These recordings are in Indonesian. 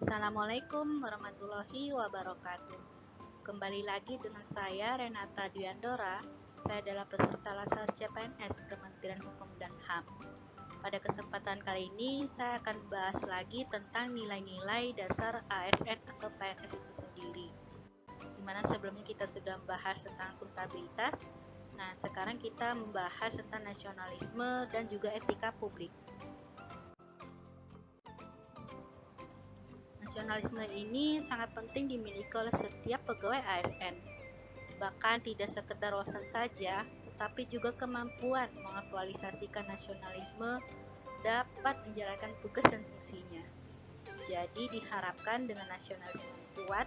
Assalamualaikum warahmatullahi wabarakatuh. Kembali lagi dengan saya Renata Dwiandora. Saya adalah peserta Latsar CPNS Kementerian Hukum dan HAM. Pada kesempatan kali ini saya akan bahas lagi tentang nilai-nilai dasar ASN atau PNS itu sendiri. Dimana sebelumnya kita sudah membahas tentang akuntabilitas. Nah, sekarang kita membahas tentang nasionalisme dan juga etika publik. Nasionalisme ini sangat penting dimiliki oleh setiap pegawai ASN. Bahkan tidak sekedar wawasan saja, tetapi juga kemampuan mengaktualisasikan nasionalisme dapat menjalankan tugas dan fungsinya. Jadi diharapkan dengan nasionalisme kuat,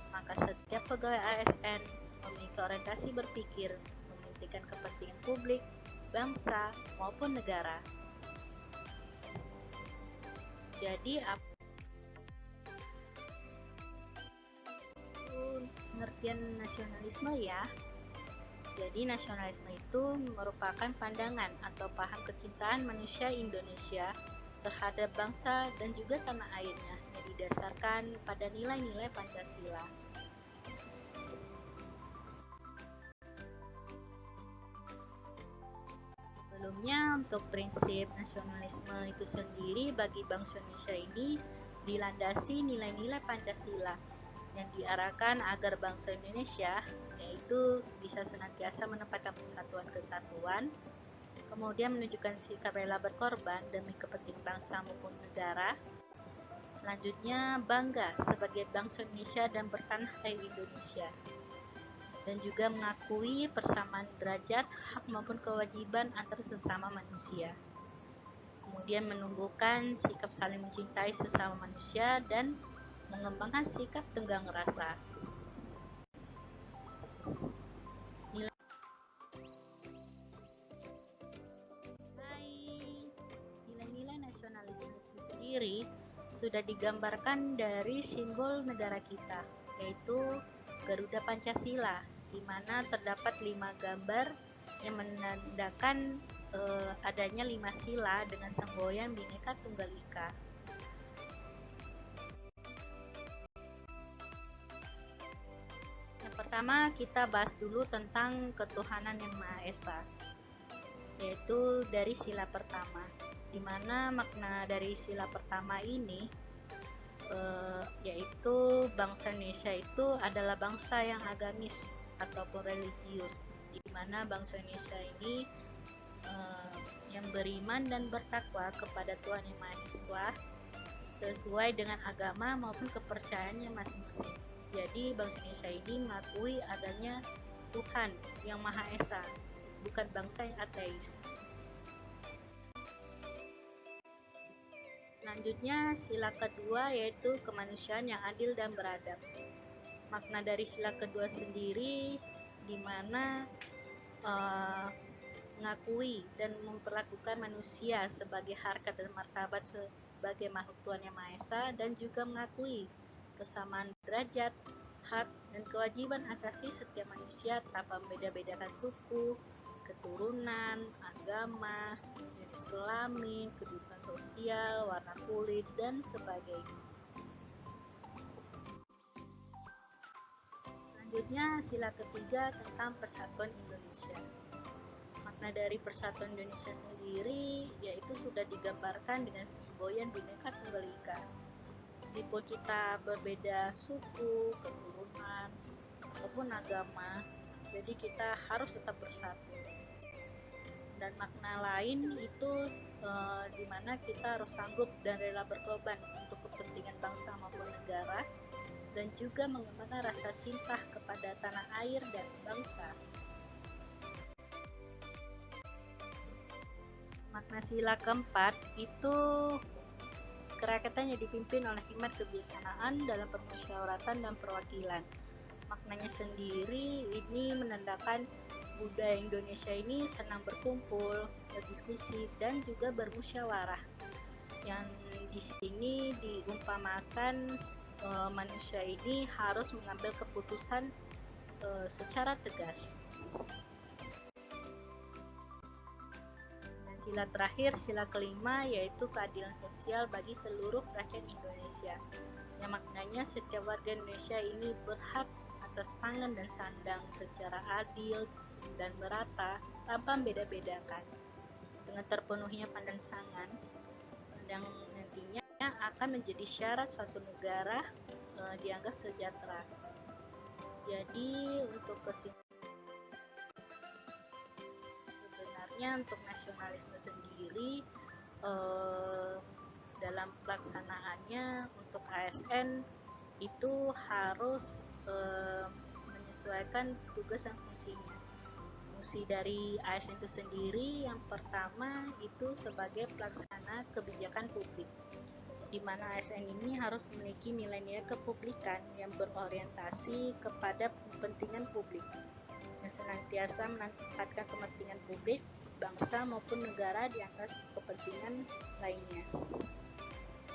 maka setiap pegawai ASN memiliki orientasi berpikir, mementingkan kepentingan publik, bangsa, maupun negara. Jadi pengertian nasionalisme ya. Jadi nasionalisme itu merupakan pandangan atau paham kecintaan manusia Indonesia terhadap bangsa dan juga tanah airnya yang didasarkan pada nilai-nilai Pancasila. Sebelumnya untuk prinsip nasionalisme itu sendiri bagi bangsa Indonesia ini dilandasi nilai-nilai Pancasila yang diarahkan agar bangsa Indonesia yaitu bisa senantiasa menempatkan persatuan kesatuan, kemudian menunjukkan sikap rela berkorban demi kepentingan bangsa maupun negara. Selanjutnya bangga sebagai bangsa Indonesia dan bertanah air Indonesia, dan juga mengakui persamaan derajat, hak maupun kewajiban antar sesama manusia. Kemudian menumbuhkan sikap saling mencintai sesama manusia dan mengembangkan sikap tenggang rasa. Nilai-nilai nasionalisme itu sendiri sudah digambarkan dari simbol negara kita, yaitu Garuda Pancasila, di mana terdapat 5 gambar yang menandakan adanya 5 sila dengan semboyan Bhinneka Tunggal Ika. Pertama, kita bahas dulu tentang ketuhanan yang Maha Esa, yaitu dari sila pertama, di mana makna dari sila pertama ini yaitu bangsa Indonesia itu adalah bangsa yang agamis ataupun religius, di mana bangsa Indonesia ini yang beriman dan bertakwa kepada Tuhan Yang Maha Esa sesuai dengan agama maupun kepercayaannya masing-masing. Jadi bangsa Indonesia ini mengakui adanya Tuhan yang Maha Esa, bukan bangsa yang ateis. Selanjutnya sila kedua yaitu kemanusiaan yang adil dan beradab. Makna dari sila kedua sendiri di mana mengakui dan memperlakukan manusia sebagai harkat dan martabat sebagai makhluk Tuhan Yang Maha Esa, dan juga mengakui kesamaan derajat, hak, dan kewajiban asasi setiap manusia tanpa membeda-bedakan suku, keturunan, agama, jenis kelamin, kedudukan sosial, warna kulit, dan sebagainya. Selanjutnya sila ketiga tentang persatuan Indonesia. Makna dari persatuan Indonesia sendiri yaitu sudah digambarkan dengan semboyan Bhinneka Tunggal Ika. Meskipun kita berbeda suku, keturunan, ataupun agama, jadi kita harus tetap bersatu. Dan makna lain itu di mana kita harus sanggup dan rela berkorban untuk kepentingan bangsa maupun negara, dan juga mengembangkan rasa cinta kepada tanah air dan bangsa. Makna sila keempat itu kerakyatan yang dipimpin oleh hikmat kebijaksanaan dalam permusyawaratan dan perwakilan. Maknanya sendiri ini menandakan budaya Indonesia ini senang berkumpul, berdiskusi, dan juga bermusyawarah. Yang di sini diumpamakan manusia ini harus mengambil keputusan secara tegas. Sila terakhir, sila kelima, yaitu keadilan sosial bagi seluruh rakyat Indonesia. Yang maknanya setiap warga Indonesia ini berhak atas pangan dan sandang secara adil dan merata tanpa membeda-bedakan. Dengan terpenuhinya pandan sangan yang nantinya akan menjadi syarat suatu negara dianggap sejahtera. Jadi untuk sebenarnya untuk nasionalisme sendiri dalam pelaksanaannya untuk ASN itu harus menyesuaikan tugas dan fungsinya. Fungsi dari ASN itu sendiri yang pertama itu sebagai pelaksana kebijakan publik, di mana ASN ini harus memiliki nilai-nilai kepublikan yang berorientasi kepada kepentingan publik, yang senantiasa menempatkan kepentingan publik, bangsa maupun negara di atas kepentingan lainnya.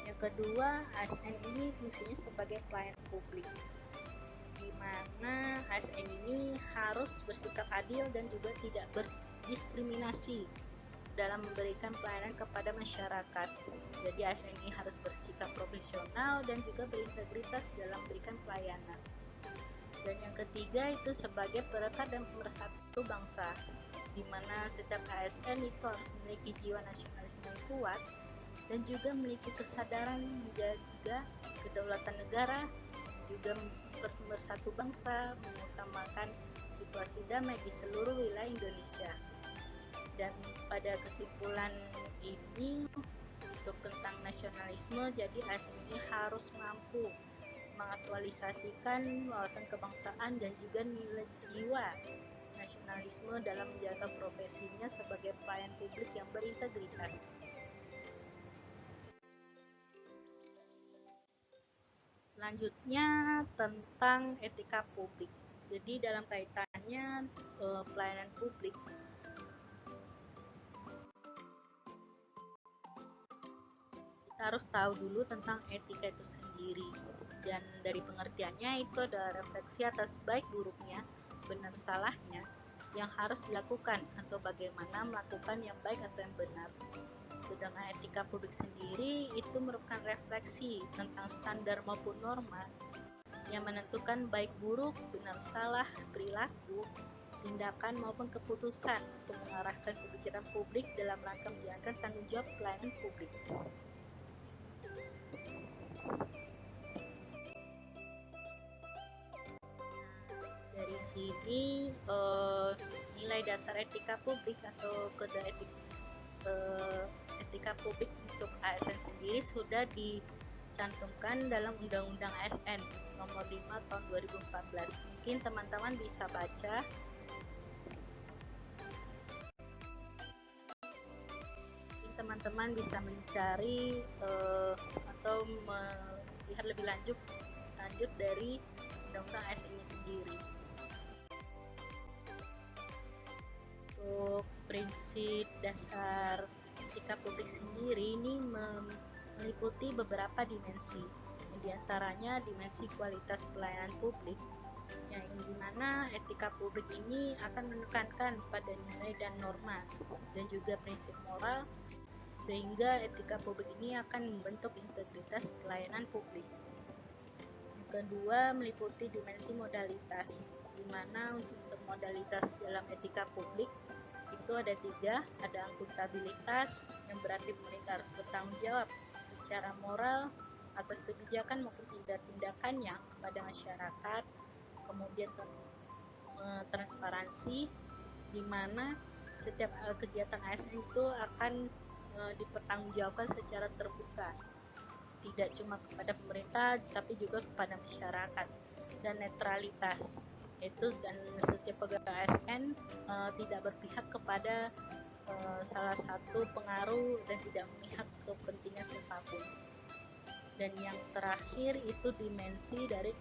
Yang kedua, ASN ini fungsinya sebagai pelayan publik, di mana ASN ini harus bersikap adil dan juga tidak berdiskriminasi dalam memberikan pelayanan kepada masyarakat. Jadi ASN ini harus bersikap profesional dan juga berintegritas dalam memberikan pelayanan. Dan yang ketiga itu sebagai perekat dan pemersatu bangsa, di mana setiap ASN itu harus memiliki jiwa nasionalisme yang kuat dan juga memiliki kesadaran menjaga kedaulatan negara, juga bersatu bangsa, mengutamakan situasi damai di seluruh wilayah Indonesia. Dan pada kesimpulan ini untuk tentang nasionalisme, jadi ASN ini harus mampu mengaktualisasikan wawasan kebangsaan dan juga nilai jiwa nasionalisme dalam menjaga profesinya sebagai pelayan publik yang berintegritas. Selanjutnya tentang etika publik. Jadi dalam kaitannya pelayanan publik, kita harus tahu dulu tentang etika itu sendiri, dan dari pengertiannya itu ada refleksi atas baik buruknya, benar salahnya yang harus dilakukan atau bagaimana melakukan yang baik atau yang benar. Sedangkan etika publik sendiri itu merupakan refleksi tentang standar maupun norma yang menentukan baik buruk, benar salah, perilaku, tindakan maupun keputusan untuk mengarahkan kebijakan publik dalam rangka menjalankan tanggung jawab pelayanan publik. Dari sini nilai dasar etika publik atau kode etika publik untuk ASN sendiri sudah dicantumkan dalam Undang-Undang ASN nomor 5 tahun 2014. Mungkin teman-teman bisa baca. Mungkin teman-teman bisa mencari atau melihat lebih lanjut dari Undang-Undang ASN ini sendiri. Untuk prinsip dasar etika publik sendiri ini meliputi beberapa dimensi, di antaranya dimensi kualitas pelayanan publik, yang dimana etika publik ini akan menekankan pada nilai dan norma dan juga prinsip moral, sehingga etika publik ini akan membentuk integritas pelayanan publik. Yang kedua meliputi dimensi modalitas, di mana unsur modalitas dalam etika publik itu ada 3, ada akuntabilitas yang berarti pemerintah harus bertanggung jawab secara moral atas kebijakan maupun tindakannya kepada masyarakat. Kemudian transparansi, di mana setiap kegiatan ASN itu akan dipertanggungjawabkan secara terbuka, tidak cuma kepada pemerintah tapi juga kepada masyarakat. Dan netralitas, itu dan setiap pegawai ASN tidak berpihak kepada salah satu pengaruh dan tidak memihak kepentingan siapapun. Dan yang terakhir itu dimensi dari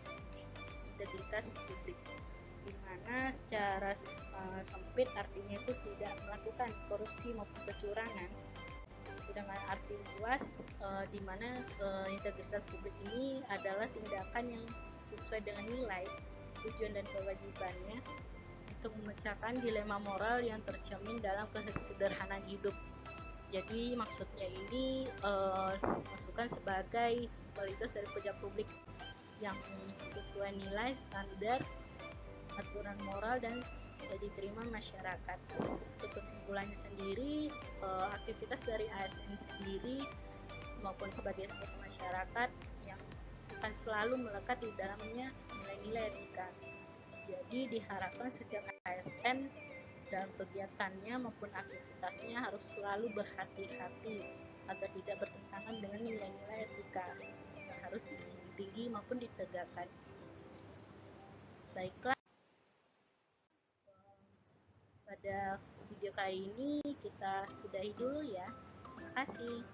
integritas publik, di mana secara sempit artinya itu tidak melakukan korupsi maupun kecurangan. Sedangkan arti luas di mana integritas publik ini adalah tindakan yang sesuai dengan nilai, tujuan dan kewajibannya untuk memecahkan dilema moral yang tercermin dalam kesederhanaan hidup Jadi maksudnya ini masukan sebagai kualitas dari pejabat publik yang sesuai nilai, standar, aturan moral dan diterima masyarakat. Untuk kesimpulannya sendiri, aktivitas dari ASN sendiri maupun sebagai masyarakat yang akan selalu melekat di dalamnya nilai-nilai etika. Jadi diharapkan setiap ASN dalam kegiatannya maupun aktivitasnya harus selalu berhati-hati agar tidak bertentangan dengan nilai-nilai etika yang harus tinggi maupun ditegakkan. Baiklah, pada video kali ini kita sudahi dulu ya. Terima kasih.